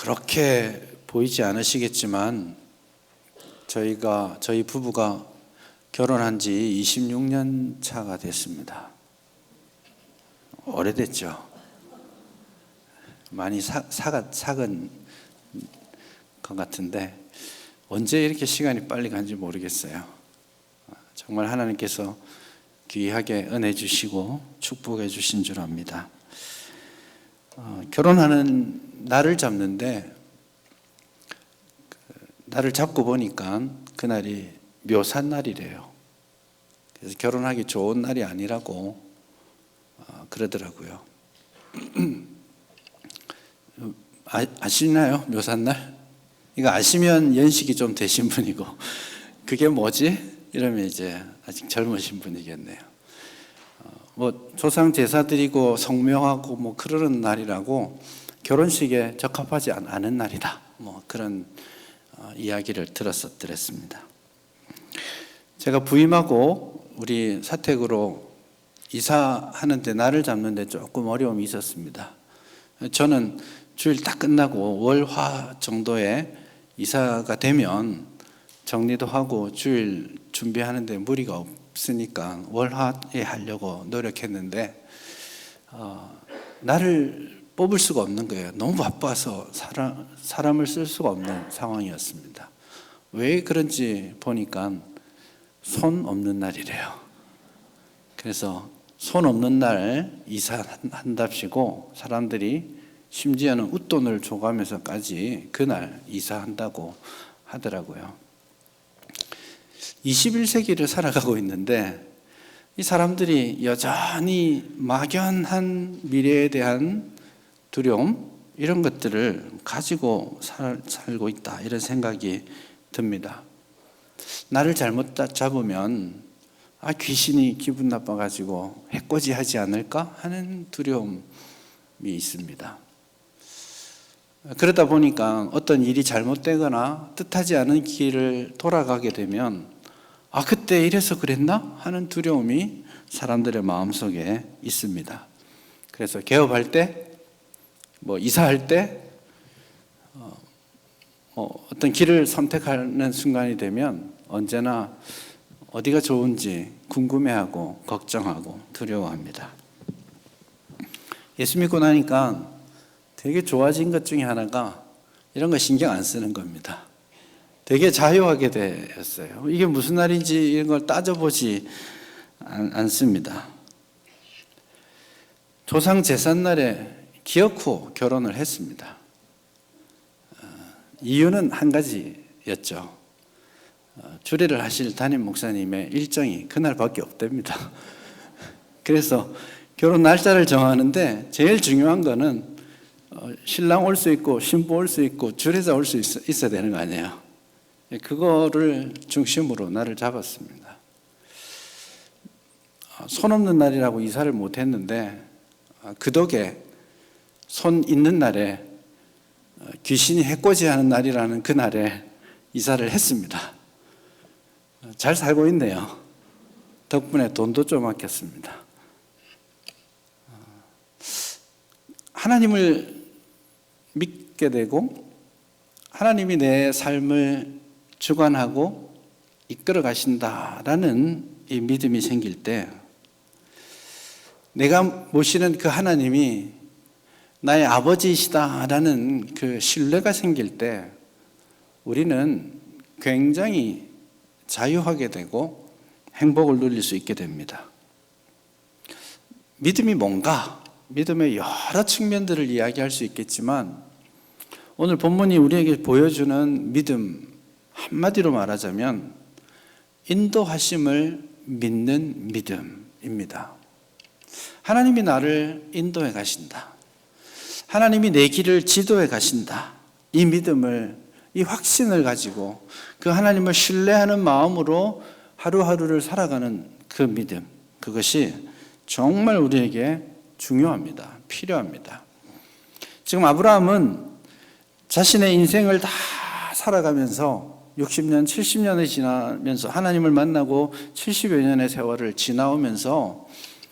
그렇게 보이지 않으시겠지만 저희 부부가 결혼한 지 26년 차가 됐습니다. 오래됐죠. 많이 삭은 것 같은데 언제 이렇게 시간이 빨리 간지 모르겠어요. 정말 하나님께서 귀하게 은혜 주시고 축복해 주신 줄 압니다. 결혼하는 날을 잡는데 날을 잡고 보니까 그날이 묘산날이래요. 그래서 결혼하기 좋은 날이 아니라고 그러더라고요. 아시나요? 묘산날? 이거 아시면 연식이 좀 되신 분이고 그게 뭐지? 이러면 이제 아직 젊으신 분이겠네요. 조상 제사 드리고 성묘하고 그러는 날이라고 결혼식에 적합하지 않은 날이다. 그런 이야기를 들었습니다. 제가 부임하고 우리 사택으로 이사하는데 날을 잡는데 조금 어려움이 있었습니다. 저는 주일 딱 끝나고 월화 정도에 이사가 되면 정리도 하고 주일 준비하는데 무리가 없으니까 월화에 하려고 노력했는데 날을 뽑을 수가 없는 거예요. 너무 바빠서 사람을 쓸 수가 없는 상황이었습니다. 왜 그런지 보니까 손 없는 날이래요. 그래서 손 없는 날 이사한답시고 사람들이 심지어는 웃돈을 줘가면서까지 그날 이사한다고 하더라고요. 21세기를 살아가고 있는데 이 사람들이 여전히 막연한 미래에 대한 두려움 이런 것들을 가지고 살고 있다 이런 생각이 듭니다. 나를 잘못 잡으면 귀신이 기분 나빠가지고 해코지하지 않을까 하는 두려움이 있습니다. 그러다 보니까 어떤 일이 잘못되거나 뜻하지 않은 길을 돌아가게 되면 그때 이래서 그랬나? 하는 두려움이 사람들의 마음속에 있습니다. 그래서 개업할 때, 이사할 때, 어떤 길을 선택하는 순간이 되면 언제나 어디가 좋은지 궁금해하고 걱정하고 두려워합니다. 예수 믿고 나니까 되게 좋아진 것 중에 하나가 이런 거 신경 안 쓰는 겁니다. 되게 자유하게 되었어요. 이게 무슨 날인지 이런 걸 따져보지 않습니다. 조상 제삿날에 기억 후 결혼을 했습니다. 이유는 한 가지였죠. 주례를 하실 담임 목사님의 일정이 그날밖에 없답니다. 그래서 결혼 날짜를 정하는데 제일 중요한 거는 신랑 올 수 있고 신부 올 수 있고 주례자 올 수 있어야 되는 거 아니에요. 그거를 중심으로 날을 잡았습니다. 손 없는 날이라고 이사를 못 했는데 그 덕에 손 있는 날에 귀신이 해코지하는 날이라는 그 날에 이사를 했습니다. 잘 살고 있네요. 덕분에 돈도 좀 아꼈습니다. 하나님을 믿게 되고 하나님이 내 삶을 주관하고 이끌어 가신다라는 이 믿음이 생길 때 내가 모시는 그 하나님이 나의 아버지이시다라는 그 신뢰가 생길 때 우리는 굉장히 자유하게 되고 행복을 누릴 수 있게 됩니다. 믿음이 뭔가? 믿음의 여러 측면들을 이야기할 수 있겠지만 오늘 본문이 우리에게 보여주는 믿음 한마디로 말하자면 인도하심을 믿는 믿음입니다. 하나님이 나를 인도해 가신다. 하나님이 내 길을 지도해 가신다. 이 믿음을, 이 확신을 가지고 그 하나님을 신뢰하는 마음으로 하루하루를 살아가는 그 믿음, 그것이 정말 우리에게 중요합니다. 필요합니다. 지금 아브라함은 자신의 인생을 다 살아가면서 60년, 70년이 지나면서 하나님을 만나고 70여 년의 세월을 지나오면서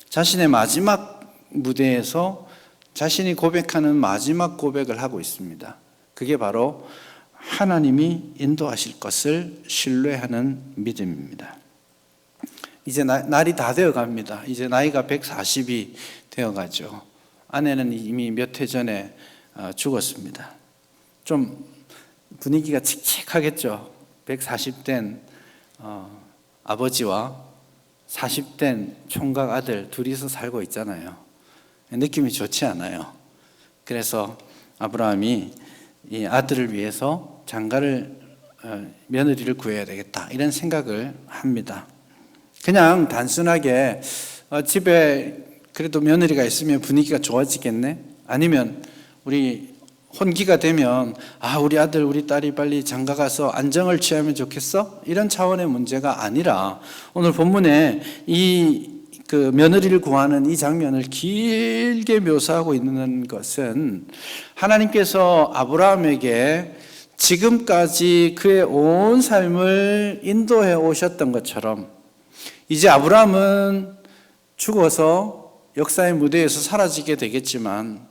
자신의 마지막 무대에서 자신이 고백하는 마지막 고백을 하고 있습니다. 그게 바로 하나님이 인도하실 것을 신뢰하는 믿음입니다. 이제 날이 다 되어 갑니다. 이제 나이가 140이 되어 가죠. 아내는 이미 몇 해 전에 죽었습니다. 좀 분위기가 칙칙하겠죠. 140된 아버지와 40된 총각 아들 둘이서 살고 있잖아요. 느낌이 좋지 않아요. 그래서 아브라함이 이 아들을 위해서 장가를 며느리를 구해야 되겠다 이런 생각을 합니다. 그냥 단순하게 집에 그래도 며느리가 있으면 분위기가 좋아지겠네? 아니면 우리 혼기가 되면 우리 아들 우리 딸이 빨리 장가 가서 안정을 취하면 좋겠어? 이런 차원의 문제가 아니라 오늘 본문에 그 며느리를 구하는 이 장면을 길게 묘사하고 있는 것은 하나님께서 아브라함에게 지금까지 그의 온 삶을 인도해 오셨던 것처럼 이제 아브라함은 죽어서 역사의 무대에서 사라지게 되겠지만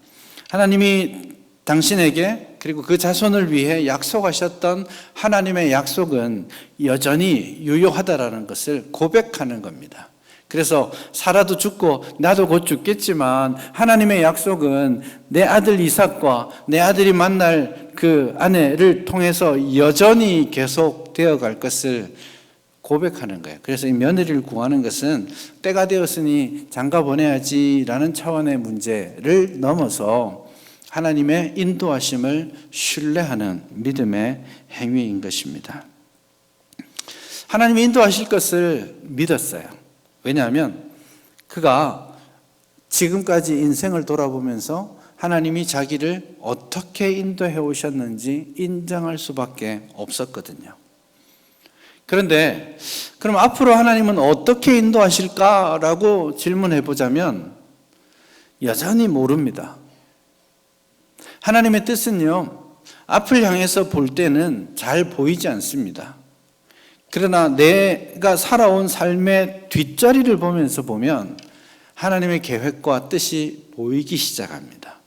하나님이 당신에게 그리고 그 자손을 위해 약속하셨던 하나님의 약속은 여전히 유효하다라는 것을 고백하는 겁니다. 그래서 사라도 죽고 나도 곧 죽겠지만 하나님의 약속은 내 아들 이삭과 내 아들이 만날 그 아내를 통해서 여전히 계속되어 갈 것을 고백하는 거예요. 그래서 이 며느리를 구하는 것은 때가 되었으니 장가 보내야지라는 차원의 문제를 넘어서 하나님의 인도하심을 신뢰하는 믿음의 행위인 것입니다. 하나님이 인도하실 것을 믿었어요. 왜냐하면 그가 지금까지 인생을 돌아보면서 하나님이 자기를 어떻게 인도해 오셨는지 인정할 수밖에 없었거든요. 그런데 그럼 앞으로 하나님은 어떻게 인도하실까라고 질문해 보자면 여전히 모릅니다. 하나님의 뜻은요, 앞을 향해서 볼 때는 잘 보이지 않습니다. 그러나 내가 살아온 삶의 뒷자리를 보면서 보면 하나님의 계획과 뜻이 보이기 시작합니다.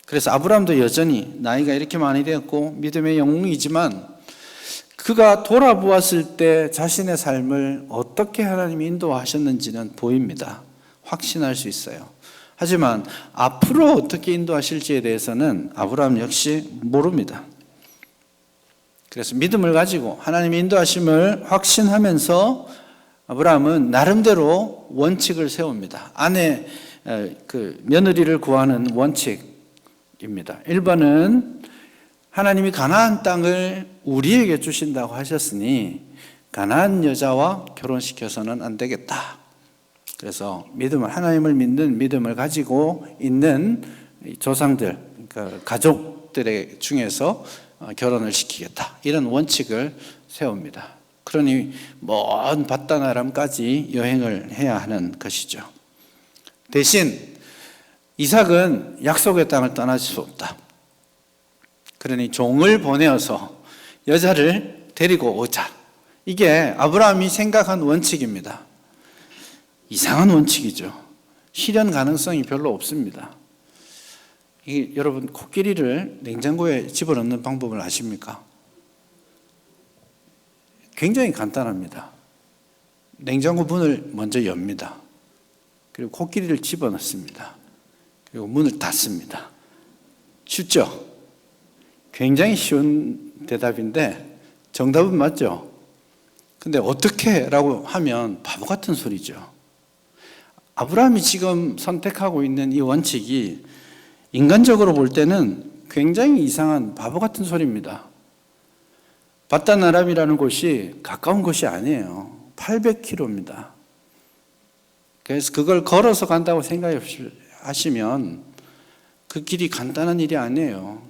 그래서 아브라함도 여전히 나이가 이렇게 많이 되었고 믿음의 영웅이지만 그가 돌아보았을 때 자신의 삶을 어떻게 하나님이 인도하셨는지는 보입니다. 확신할 수 있어요. 하지만 앞으로 어떻게 인도하실지에 대해서는 아브라함 역시 모릅니다. 그래서 믿음을 가지고 하나님의 인도하심을 확신하면서 아브라함은 나름대로 원칙을 세웁니다. 아내 그 며느리를 구하는 원칙입니다. 1번은 하나님이 가나안 땅을 우리에게 주신다고 하셨으니 가나안 여자와 결혼시켜서는 안 되겠다. 그래서 믿음을 하나님을 믿는 믿음을 가지고 있는 조상들, 그러니까 가족들의 중에서 결혼을 시키겠다. 이런 원칙을 세웁니다. 그러니 먼 밧다나람까지 여행을 해야 하는 것이죠. 대신 이삭은 약속의 땅을 떠날 수 없다. 그러니 종을 보내어서 여자를 데리고 오자. 이게 아브라함이 생각한 원칙입니다. 이상한 원칙이죠. 실현 가능성이 별로 없습니다. 여러분 코끼리를 냉장고에 집어넣는 방법을 아십니까? 굉장히 간단합니다. 냉장고 문을 먼저 엽니다. 그리고 코끼리를 집어넣습니다. 그리고 문을 닫습니다. 쉽죠? 굉장히 쉬운 대답인데 정답은 맞죠? 근데 어떻게? 라고 하면 바보 같은 소리죠. 아브라함이 지금 선택하고 있는 이 원칙이 인간적으로 볼 때는 굉장히 이상한 바보 같은 소리입니다. 밧다나람이라는 곳이 가까운 곳이 아니에요. 800km입니다. 그래서 그걸 걸어서 간다고 생각하시면 그 길이 간단한 일이 아니에요.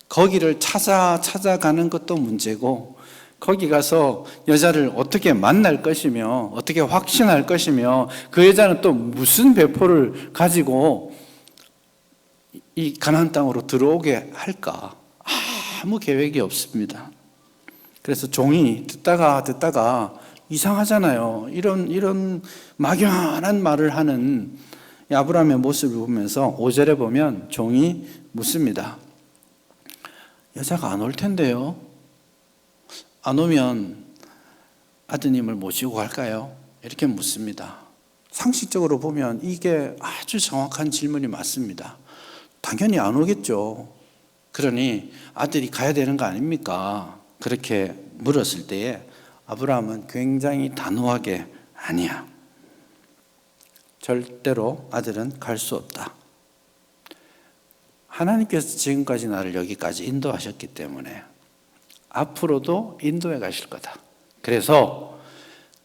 거기를 찾아가는 것도 문제고 거기 가서 여자를 어떻게 만날 것이며 어떻게 확신할 것이며 그 여자는 또 무슨 배포를 가지고 이 가나안 땅으로 들어오게 할까? 아무 계획이 없습니다. 그래서 종이 듣다가 이상하잖아요. 이런 막연한 말을 하는 아브라함의 모습을 보면서 5절에 보면 종이 묻습니다. 여자가 안 올 텐데요. 안 오면 아드님을 모시고 갈까요? 이렇게 묻습니다. 상식적으로 보면 이게 아주 정확한 질문이 맞습니다. 당연히 안 오겠죠. 그러니 아들이 가야 되는 거 아닙니까? 그렇게 물었을 때에 아브라함은 굉장히 단호하게 아니야. 절대로 아들은 갈 수 없다. 하나님께서 지금까지 나를 여기까지 인도하셨기 때문에 앞으로도 인도해 가실 거다. 그래서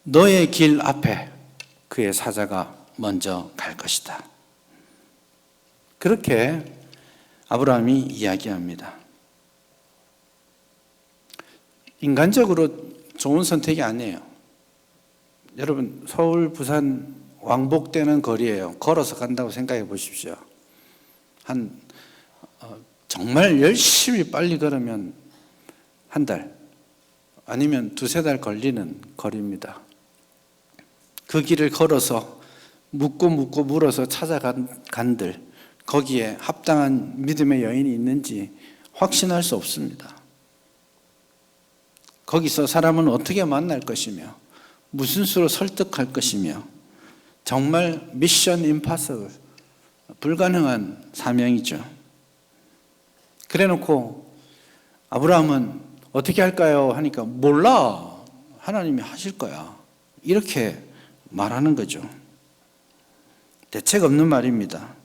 너의 길 앞에 그의 사자가 먼저 갈 것이다. 그렇게 아브라함이 이야기합니다. 인간적으로 좋은 선택이 아니에요. 여러분, 서울, 부산 왕복되는 거리예요. 걸어서 간다고 생각해 보십시오. 정말 열심히 빨리 걸으면 한 달, 아니면 두세 달 걸리는 거리입니다. 그 길을 걸어서 묻고 물어서 찾아간들 거기에 합당한 믿음의 여인이 있는지 확신할 수 없습니다. 거기서 사람은 어떻게 만날 것이며 무슨 수로 설득할 것이며 정말 미션 임파서블, 불가능한 사명이죠. 그래놓고 아브라함은 어떻게 할까요? 하니까 몰라, 하나님이 하실 거야, 이렇게 말하는 거죠. 대책 없는 말입니다.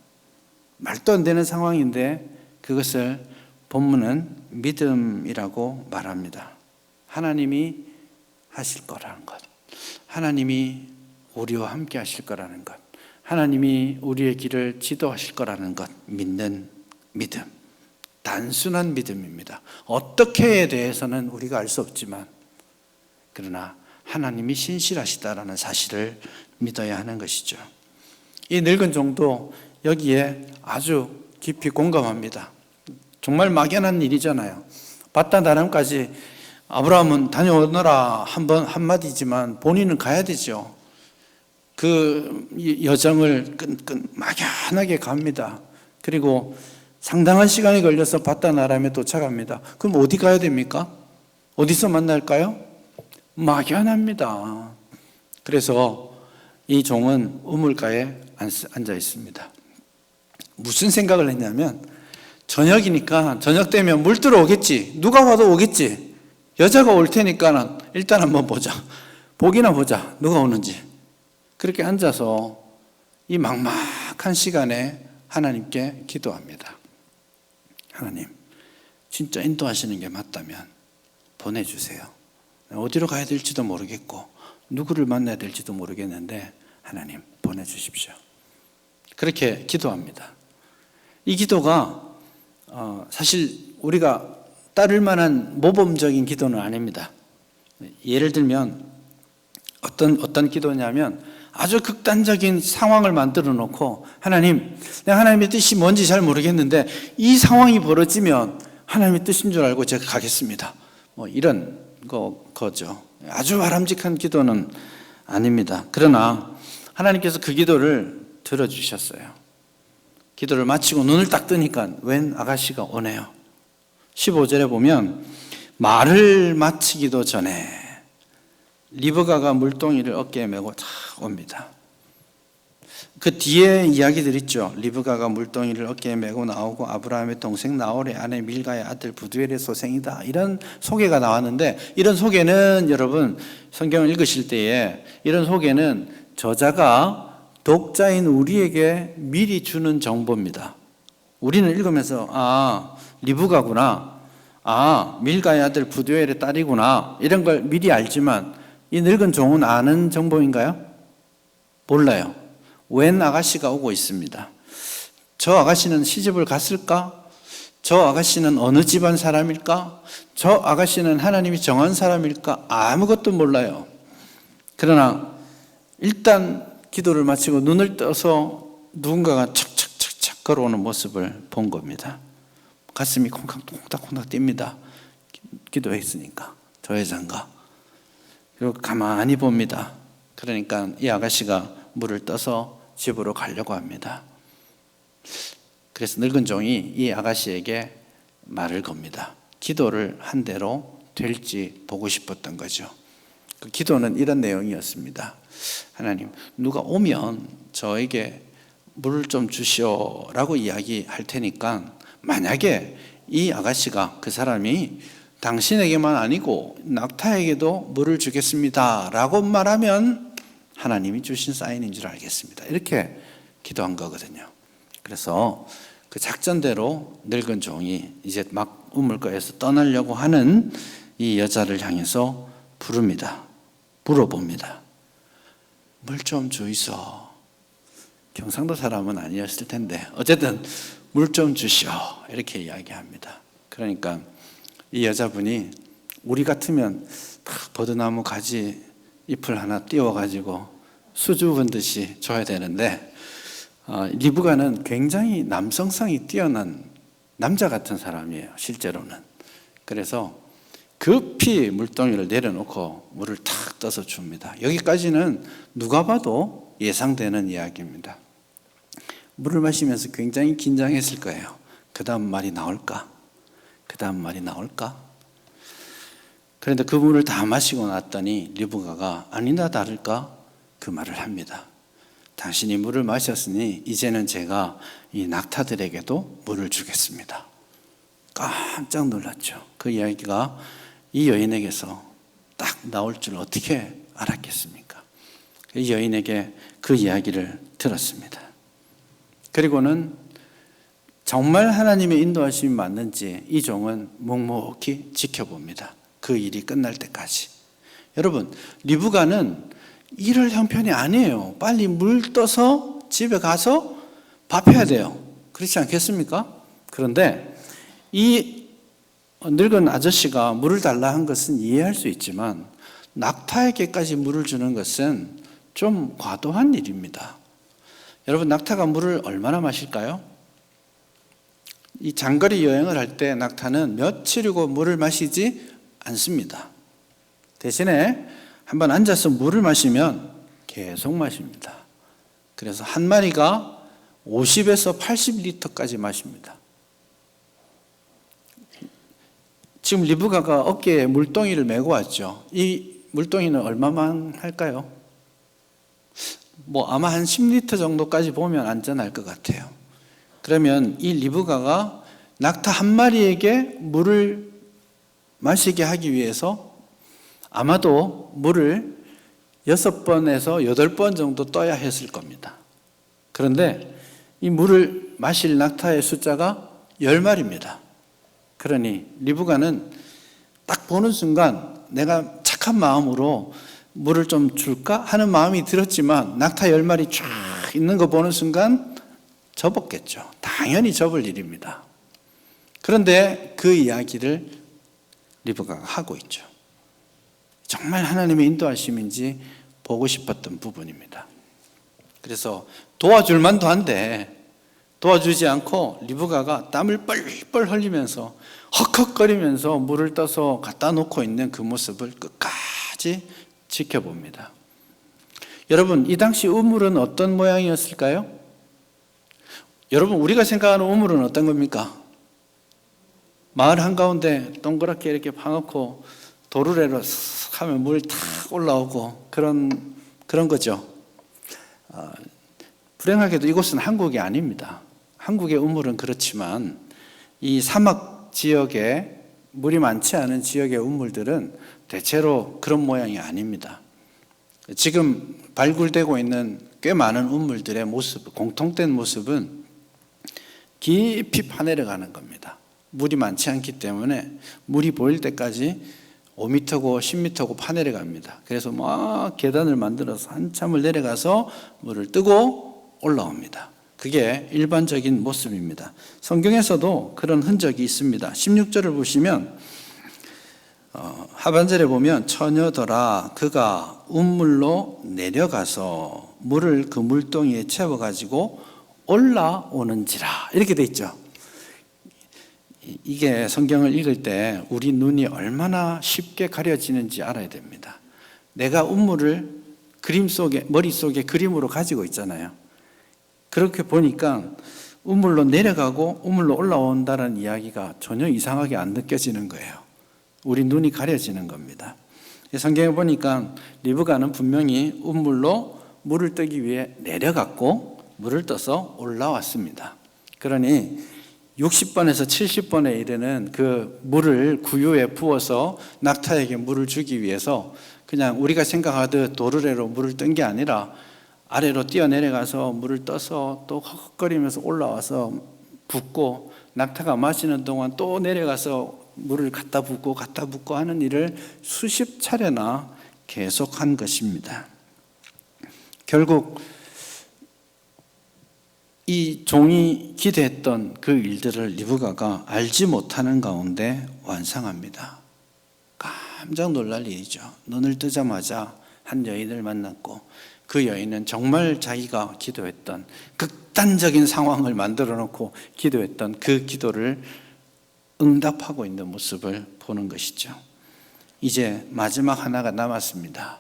말도 안 되는 상황인데 그것을 본문은 믿음이라고 말합니다. 하나님이 하실 거라는 것, 하나님이 우리와 함께 하실 거라는 것, 하나님이 우리의 길을 지도하실 거라는 것 믿는 믿음. 단순한 믿음입니다. 어떻게에 대해서는 우리가 알 수 없지만 그러나 하나님이 신실하시다라는 사실을 믿어야 하는 것이죠. 이 늙은 종도 여기에 아주 깊이 공감합니다. 정말 막연한 일이잖아요. 바다나람까지 아브라함은 다녀오너라 한마디지만 본인은 가야 되죠. 그 여정을 막연하게 갑니다. 그리고 상당한 시간이 걸려서 바다나람에 도착합니다. 그럼 어디 가야 됩니까? 어디서 만날까요? 막연합니다. 그래서 이 종은 우물가에 앉아 있습니다. 무슨 생각을 했냐면 저녁이니까 저녁 되면 물 들어오겠지. 누가 와도 오겠지. 여자가 올 테니까 일단 한번 보자. 보기나 보자. 누가 오는지. 그렇게 앉아서 이 막막한 시간에 하나님께 기도합니다. 하나님, 진짜 인도하시는 게 맞다면 보내주세요. 어디로 가야 될지도 모르겠고 누구를 만나야 될지도 모르겠는데 하나님 보내주십시오. 그렇게 기도합니다. 이 기도가 사실 우리가 따를 만한 모범적인 기도는 아닙니다. 예를 들면 어떤 기도냐면 아주 극단적인 상황을 만들어 놓고 하나님, 내가 하나님의 뜻이 뭔지 잘 모르겠는데 이 상황이 벌어지면 하나님의 뜻인 줄 알고 제가 가겠습니다. 뭐 이런 거죠. 아주 바람직한 기도는 아닙니다. 그러나 하나님께서 그 기도를 들어주셨어요. 기도를 마치고 눈을 딱 뜨니까 웬 아가씨가 오네요. 15절에 보면 말을 마치기도 전에 리브가가 물동이를 어깨에 메고 탁 옵니다. 그 뒤에 이야기들 있죠. 리브가가 물동이를 어깨에 메고 나오고 아브라함의 동생 나홀의 아내 밀가의 아들 부두엘의 소생이다, 이런 소개가 나왔는데, 이런 소개는 여러분 성경을 읽으실 때에 이런 소개는 저자가 독자인 우리에게 미리 주는 정보입니다. 우리는 읽으면서 리브가구나, 밀가의 아들 부두엘의 딸이구나, 이런 걸 미리 알지만 이 늙은 종은 아는 정보인가요? 몰라요. 웬 아가씨가 오고 있습니다. 저 아가씨는 시집을 갔을까? 저 아가씨는 어느 집안 사람일까? 저 아가씨는 하나님이 정한 사람일까? 아무것도 몰라요. 그러나 일단 기도를 마치고 눈을 떠서 누군가가 착착착착 걸어오는 모습을 본 겁니다. 가슴이 콩닥콩닥 뜁니다. 기도했으니까 저 여자인가? 그리고 가만히 봅니다. 그러니까 이 아가씨가 물을 떠서 집으로 가려고 합니다. 그래서 늙은 종이 이 아가씨에게 말을 겁니다. 기도를 한 대로 될지 보고 싶었던 거죠. 그 기도는 이런 내용이었습니다. 하나님, 누가 오면 저에게 물을 좀 주시오라고 이야기할 테니까 만약에 이 아가씨가, 그 사람이 당신에게만 아니고 낙타에게도 물을 주겠습니다 라고 말하면 하나님이 주신 사인인 줄 알겠습니다. 이렇게 기도한 거거든요. 그래서 그 작전대로 늙은 종이 이제 막 우물가에서 떠나려고 하는 이 여자를 향해서 부릅니다. 물어봅니다. 물 좀 주이소. 경상도 사람은 아니었을 텐데 어쨌든 물 좀 주시오 이렇게 이야기합니다. 그러니까 이 여자분이 우리 같으면 딱 버드나무 가지 잎을 하나 띄워가지고 수줍은 듯이 줘야 되는데 리브가는 굉장히 남성성이 뛰어난 남자 같은 사람이에요, 실제로는. 그래서 급히 물동이를 내려놓고 물을 탁 떠서 줍니다. 여기까지는 누가 봐도 예상되는 이야기입니다. 물을 마시면서 굉장히 긴장했을 거예요. 그 다음 말이 나올까? 그 다음 말이 나올까? 그런데 그 물을 다 마시고 났더니 리브가가 아니나 다를까 그 말을 합니다. 당신이 물을 마셨으니 이제는 제가 이 낙타들에게도 물을 주겠습니다. 깜짝 놀랐죠. 그 이야기가 이 여인에게서 딱 나올 줄 어떻게 알았겠습니까? 이 여인에게 그 이야기를 들었습니다. 그리고는 정말 하나님의 인도하심이 맞는지 이 종은 묵묵히 지켜봅니다. 그 일이 끝날 때까지. 여러분, 리브가는 이럴 형편이 아니에요. 빨리 물 떠서 집에 가서 밥 해야 돼요. 그렇지 않겠습니까? 그런데 이 늙은 아저씨가 물을 달라 한 것은 이해할 수 있지만 낙타에게까지 물을 주는 것은 좀 과도한 일입니다. 여러분, 낙타가 물을 얼마나 마실까요? 이 장거리 여행을 할 때 낙타는 며칠이고 물을 마시지 않습니다. 대신에 한번 앉아서 물을 마시면 계속 마십니다. 그래서 한 마리가 50에서 80리터까지 마십니다. 지금 리브가가 어깨에 물동이를 메고 왔죠. 이 물동이는 얼마만 할까요? 아마 한 10리터 정도까지 보면 안전할 것 같아요. 그러면 이 리브가가 낙타 한 마리에게 물을 마시게 하기 위해서 아마도 물을 6번에서 8번 정도 떠야 했을 겁니다. 그런데 이 물을 마실 낙타의 숫자가 10마리입니다. 그러니 리브가는 딱 보는 순간 내가 착한 마음으로 물을 좀 줄까 하는 마음이 들었지만 낙타 10마리 쫙 있는 거 보는 순간 접었겠죠. 당연히 접을 일입니다. 그런데 그 이야기를 리브가가 하고 있죠. 정말 하나님의 인도하심인지 보고 싶었던 부분입니다. 그래서 도와줄 만도 한데 도와주지 않고 리브가가 땀을 뻘뻘 흘리면서 헉헉거리면서 물을 떠서 갖다 놓고 있는 그 모습을 끝까지 지켜봅니다. 여러분, 이 당시 우물은 어떤 모양이었을까요? 여러분, 우리가 생각하는 우물은 어떤 겁니까? 마을 한가운데 동그랗게 이렇게 파놓고 도르래로 싹 하면 물 탁 올라오고 그런 거죠. 불행하게도 이곳은 한국이 아닙니다. 한국의 우물은 그렇지만 이 사막 지역에 물이 많지 않은 지역의 우물들은 대체로 그런 모양이 아닙니다. 지금 발굴되고 있는 꽤 많은 우물들의 모습, 공통된 모습은 깊이 파내려가는 겁니다. 물이 많지 않기 때문에 물이 보일 때까지 5m고 10m고 파내려갑니다. 그래서 막 계단을 만들어서 한참을 내려가서 물을 뜨고 올라옵니다. 그게 일반적인 모습입니다. 성경에서도 그런 흔적이 있습니다. 16절을 보시면 하반절에 보면 처녀더라 그가 우물로 내려가서 물을 그 물동이에 채워가지고 올라오는지라 이렇게 돼 있죠. 이게 성경을 읽을 때 우리 눈이 얼마나 쉽게 가려지는지 알아야 됩니다. 내가 우물을 그림 속에, 머릿속에 그림으로 가지고 있잖아요. 그렇게 보니까 우물로 내려가고 우물로 올라온다는 이야기가 전혀 이상하게 안 느껴지는 거예요. 우리 눈이 가려지는 겁니다. 성경에 보니까 리브가는 분명히 우물로 물을 뜨기 위해 내려갔고 물을 떠서 올라왔습니다. 그러니 60번에서 70번에 이르는 그 물을 구유에 부어서 낙타에게 물을 주기 위해서 그냥 우리가 생각하듯 도르래로 물을 뜬 게 아니라 아래로 뛰어내려가서 물을 떠서 또 헉헉거리면서 올라와서 붓고 낙타가 마시는 동안 또 내려가서 물을 갖다 붓고 하는 일을 수십 차례나 계속한 것입니다. 결국 이 종이 기대했던 그 일들을 리브가가 알지 못하는 가운데 완성합니다. 깜짝 놀랄 일이죠. 눈을 뜨자마자 한 여인을 만났고 그 여인은 정말 자기가 기도했던 극단적인 상황을 만들어 놓고 기도했던 그 기도를 응답하고 있는 모습을 보는 것이죠. 이제 마지막 하나가 남았습니다.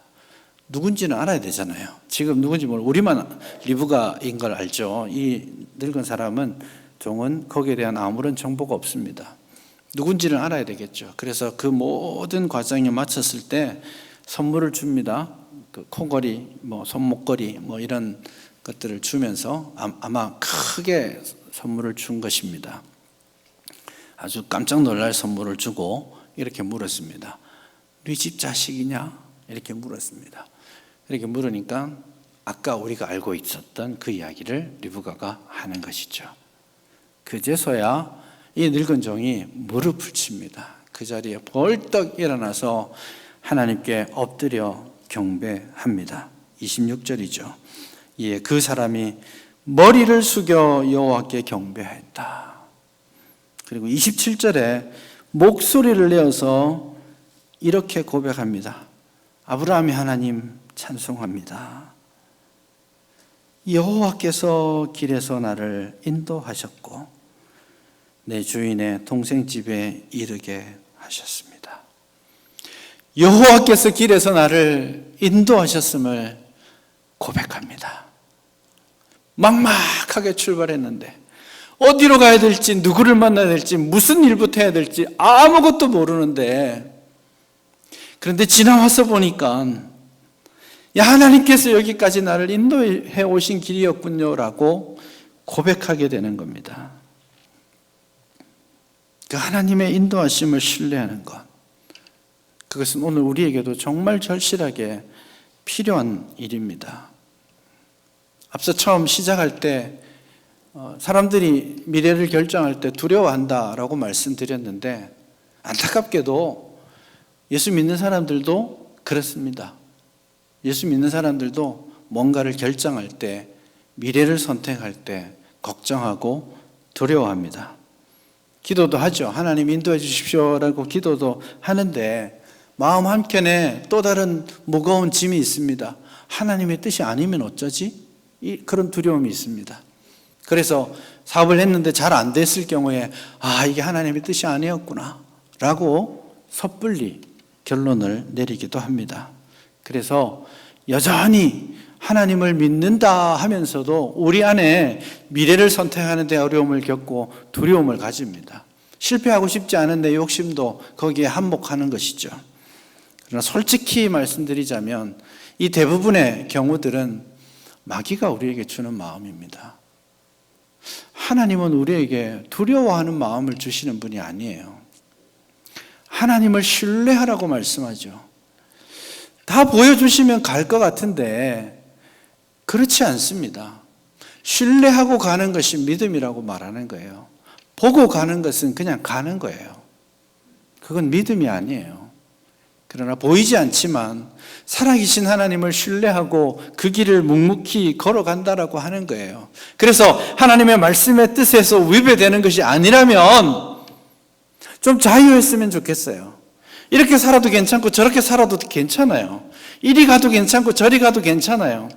누군지는 알아야 되잖아요. 지금 누군지 모르고 우리만 리브가인 걸 알죠. 이 늙은 사람은 종은 거기에 대한 아무런 정보가 없습니다. 누군지를 알아야 되겠죠. 그래서 그 모든 과정이 마쳤을 때 선물을 줍니다. 그 코걸이, 손목걸이, 이런 것들을 주면서 아마 크게 선물을 준 것입니다. 아주 깜짝 놀랄 선물을 주고 이렇게 물었습니다. 네 집 자식이냐? 이렇게 물었습니다. 이렇게 물으니까 아까 우리가 알고 있었던 그 이야기를 리브가가 하는 것이죠. 그제서야 이 늙은 종이 무릎을 칩니다. 그 자리에 벌떡 일어나서 하나님께 엎드려 경배합니다. 26절이죠. 예, 그 사람이 머리를 숙여 여호와께 경배하였다. 그리고 27절에 목소리를 내어서 이렇게 고백합니다. 아브라함의 하나님 찬송합니다. 여호와께서 길에서 나를 인도하셨고 내 주인의 동생 집에 이르게 하셨습니다. 여호와께서 길에서 나를 인도하셨음을 고백합니다. 막막하게 출발했는데 어디로 가야 될지, 누구를 만나야 될지, 무슨 일부터 해야 될지 아무것도 모르는데, 그런데 지나와서 보니까 하나님께서 여기까지 나를 인도해 오신 길이었군요라고 고백하게 되는 겁니다. 그 하나님의 인도하심을 신뢰하는 것, 그것은 오늘 우리에게도 정말 절실하게 필요한 일입니다. 앞서 처음 시작할 때 사람들이 미래를 결정할 때 두려워한다라고 말씀드렸는데, 안타깝게도 예수 믿는 사람들도 그렇습니다. 예수 믿는 사람들도 뭔가를 결정할 때, 미래를 선택할 때 걱정하고 두려워합니다. 기도도 하죠. 하나님 인도해 주십시오라고 기도도 하는데 마음 한켠에 또 다른 무거운 짐이 있습니다. 하나님의 뜻이 아니면 어쩌지? 그런 두려움이 있습니다. 그래서 사업을 했는데 잘 안 됐을 경우에 이게 하나님의 뜻이 아니었구나 라고 섣불리 결론을 내리기도 합니다. 그래서 여전히 하나님을 믿는다 하면서도 우리 안에 미래를 선택하는 데 어려움을 겪고 두려움을 가집니다. 실패하고 싶지 않은 내 욕심도 거기에 한몫하는 것이죠. 그러나 솔직히 말씀드리자면 이 대부분의 경우들은 마귀가 우리에게 주는 마음입니다. 하나님은 우리에게 두려워하는 마음을 주시는 분이 아니에요. 하나님을 신뢰하라고 말씀하죠. 다 보여주시면 갈 것 같은데 그렇지 않습니다. 신뢰하고 가는 것이 믿음이라고 말하는 거예요. 보고 가는 것은 그냥 가는 거예요. 그건 믿음이 아니에요. 그러나 보이지 않지만 살아계신 하나님을 신뢰하고 그 길을 묵묵히 걸어간다라고 하는 거예요. 그래서 하나님의 말씀의 뜻에서 위배되는 것이 아니라면 좀 자유했으면 좋겠어요. 이렇게 살아도 괜찮고 저렇게 살아도 괜찮아요. 이리 가도 괜찮고 저리 가도 괜찮아요.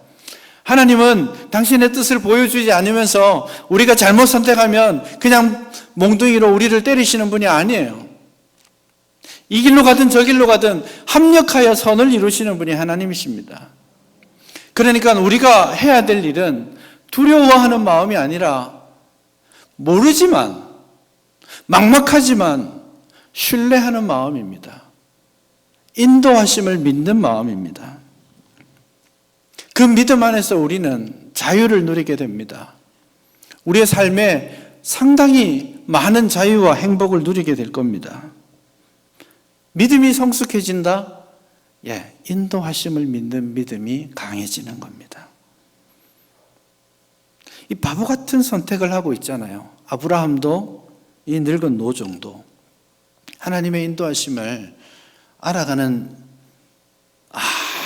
하나님은 당신의 뜻을 보여주지 않으면서 우리가 잘못 선택하면 그냥 몽둥이로 우리를 때리시는 분이 아니에요. 이 길로 가든 저 길로 가든 합력하여 선을 이루시는 분이 하나님이십니다. 그러니까 우리가 해야 될 일은 두려워하는 마음이 아니라 모르지만, 막막하지만 신뢰하는 마음입니다. 인도하심을 믿는 마음입니다. 그 믿음 안에서 우리는 자유를 누리게 됩니다. 우리의 삶에 상당히 많은 자유와 행복을 누리게 될 겁니다. 믿음이 성숙해진다? 인도하심을 믿는 믿음이 강해지는 겁니다. 이 바보 같은 선택을 하고 있잖아요. 아브라함도 이 늙은 노종도 하나님의 인도하심을 알아가는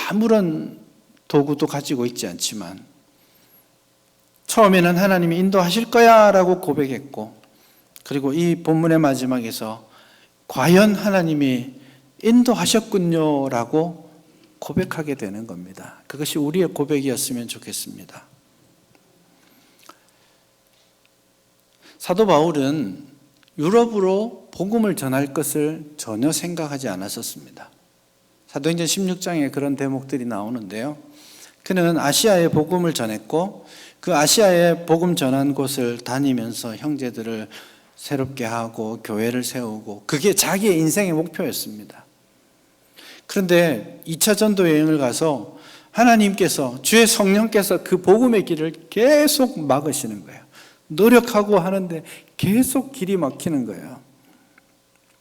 아무런 도구도 가지고 있지 않지만 처음에는 하나님이 인도하실 거야 라고 고백했고, 그리고 이 본문의 마지막에서 과연 하나님이 인도하셨군요 라고 고백하게 되는 겁니다. 그것이 우리의 고백이었으면 좋겠습니다. 사도 바울은 유럽으로 복음을 전할 것을 전혀 생각하지 않았었습니다. 사도행전 16장에 그런 대목들이 나오는데요. 그는 아시아에 복음을 전했고 그 아시아에 복음 전한 곳을 다니면서 형제들을 새롭게 하고 교회를 세우고 그게 자기의 인생의 목표였습니다. 그런데 2차 전도 여행을 가서 하나님께서, 주의 성령께서 그 복음의 길을 계속 막으시는 거예요. 노력하고 하는데 계속 길이 막히는 거예요.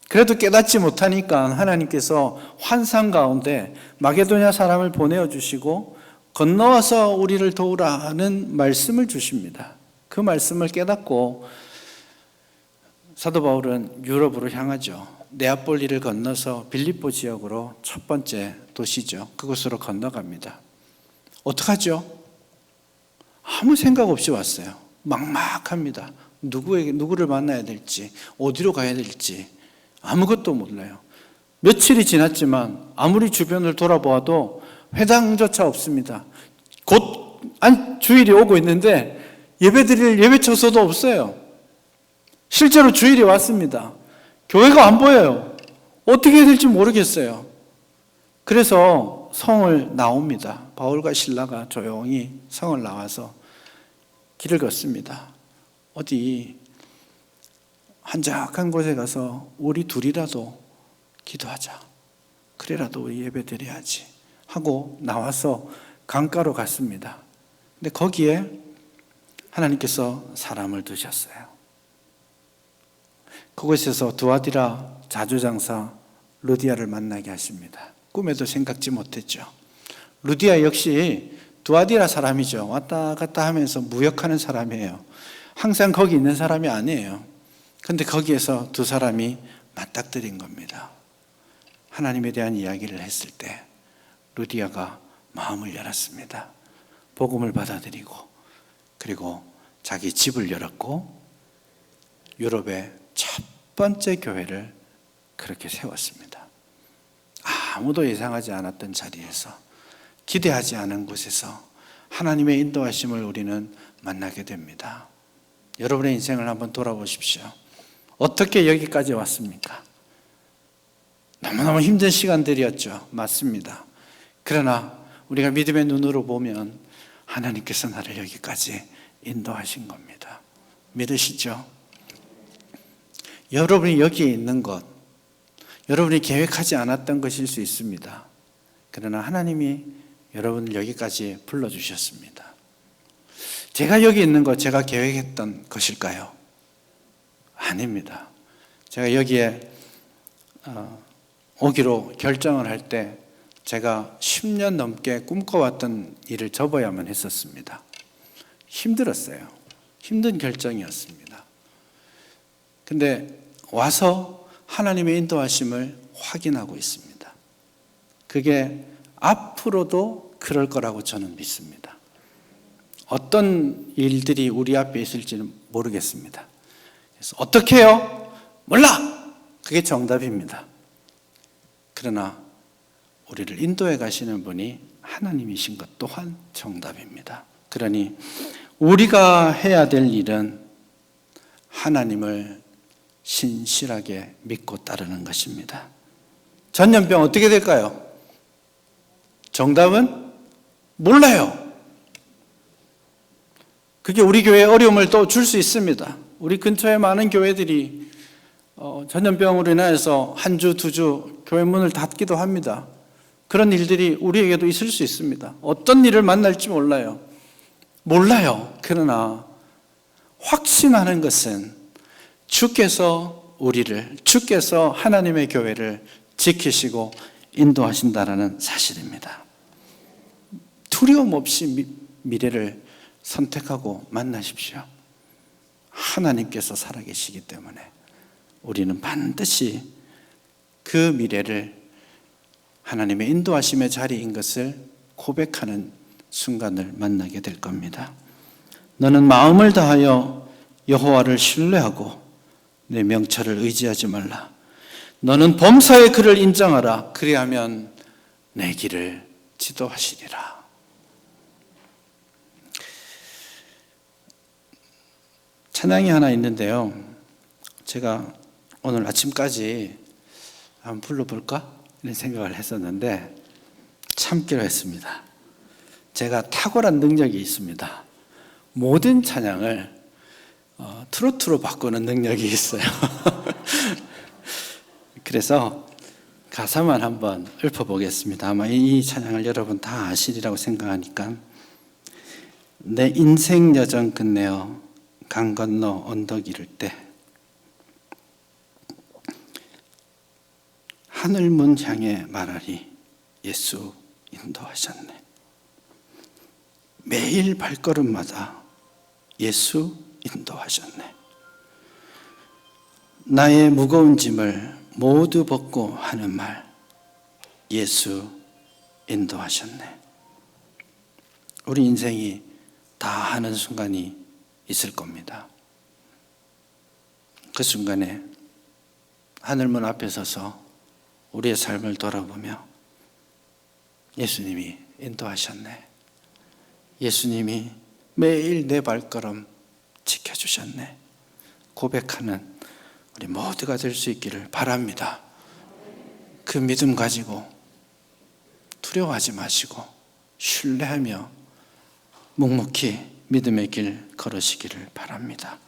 그래도 깨닫지 못하니까 하나님께서 환상 가운데 마게도냐 사람을 보내주시고 건너와서 우리를 도우라는 말씀을 주십니다. 그 말씀을 깨닫고 사도 바울은 유럽으로 향하죠. 네아폴리를 건너서 빌립보 지역으로 첫 번째 도시죠. 그곳으로 건너갑니다. 어떡하죠? 아무 생각 없이 왔어요. 막막합니다. 누구를 만나야 될지, 어디로 가야 될지 아무것도 몰라요. 며칠이 지났지만 아무리 주변을 돌아보아도 회당조차 없습니다. 곧 주일이 오고 있는데 예배드릴 예배처소도 없어요. 실제로 주일이 왔습니다. 교회가 안 보여요. 어떻게 해야 될지 모르겠어요. 그래서 성을 나옵니다. 바울과 실라가 조용히 성을 나와서 길을 걷습니다. 어디 한적한 곳에 가서 우리 둘이라도 기도하자. 그래라도 우리 예배드려야지 하고 나와서 강가로 갔습니다. 근데 거기에 하나님께서 사람을 두셨어요. 그곳에서 두아디라 자주장사 루디아를 만나게 하십니다. 꿈에도 생각지 못했죠. 루디아 역시 두아디라 사람이죠. 왔다 갔다 하면서 무역하는 사람이에요. 항상 거기 있는 사람이 아니에요. 그런데 거기에서 두 사람이 맞닥뜨린 겁니다. 하나님에 대한 이야기를 했을 때 루디아가 마음을 열었습니다. 복음을 받아들이고 그리고 자기 집을 열었고 유럽의 첫 번째 교회를 그렇게 세웠습니다. 아무도 예상하지 않았던 자리에서, 기대하지 않은 곳에서 하나님의 인도하심을 우리는 만나게 됩니다. 여러분의 인생을 한번 돌아보십시오. 어떻게 여기까지 왔습니까? 너무너무 힘든 시간들이었죠. 맞습니다. 그러나 우리가 믿음의 눈으로 보면 하나님께서 나를 여기까지 인도하신 겁니다. 믿으시죠? 여러분이 여기에 있는 것, 여러분이 계획하지 않았던 것일 수 있습니다. 그러나 하나님이 여러분을 여기까지 불러주셨습니다. 제가 여기 있는 것, 제가 계획했던 것일까요? 아닙니다. 제가 여기에 오기로 결정을 할 때 제가 10년 넘게 꿈꿔왔던 일을 접어야만 했었습니다. 힘들었어요. 힘든 결정이었습니다. 근데 와서 하나님의 인도하심을 확인하고 있습니다. 그게 앞으로도 그럴 거라고 저는 믿습니다. 어떤 일들이 우리 앞에 있을지는 모르겠습니다. 그래서 어떻게 해요? 몰라! 그게 정답입니다. 그러나 우리를 인도해 가시는 분이 하나님이신 것 또한 정답입니다. 그러니 우리가 해야 될 일은 하나님을 신실하게 믿고 따르는 것입니다. 전염병 어떻게 될까요? 정답은 몰라요. 그게 우리 교회에 어려움을 또 줄 수 있습니다. 우리 근처에 많은 교회들이 전염병으로 인해서 한 주, 두 주 교회 문을 닫기도 합니다. 그런 일들이 우리에게도 있을 수 있습니다. 어떤 일을 만날지 몰라요. 그러나 확신하는 것은 주께서 주께서 하나님의 교회를 지키시고 인도하신다라는 사실입니다. 두려움 없이 미래를 선택하고 만나십시오. 하나님께서 살아계시기 때문에 우리는 반드시 그 미래를 하나님의 인도하심의 자리인 것을 고백하는 순간을 만나게 될 겁니다. 너는 마음을 다하여 여호와를 신뢰하고 내 명철을 의지하지 말라. 너는 범사의 그를 인정하라. 그리하면 내 길을 지도하시리라. 찬양이 하나 있는데요, 제가 오늘 아침까지 한번 불러볼까? 이런 생각을 했었는데 참기로 했습니다. 제가 탁월한 능력이 있습니다. 모든 찬양을 트로트로 바꾸는 능력이 있어요. 그래서 가사만 한번 읊어보겠습니다. 아마 이 찬양을 여러분 다 아시리라고 생각하니까. 내 인생 여정 끝내어 강 건너 언덕 이를 때 하늘문 향해 말하리 예수 인도하셨네. 매일 발걸음마다 예수 인도하셨네. 나의 무거운 짐을 모두 벗고 하는 말 예수 인도하셨네. 우리 인생이 다 하는 순간이 있을 겁니다. 그 순간에 하늘문 앞에 서서 우리의 삶을 돌아보며 예수님이 인도하셨네. 예수님이 매일 내 발걸음 지켜주셨네. 고백하는 우리 모두가 될 수 있기를 바랍니다. 그 믿음 가지고 두려워하지 마시고 신뢰하며 묵묵히 믿음의 길 걸으시기를 바랍니다.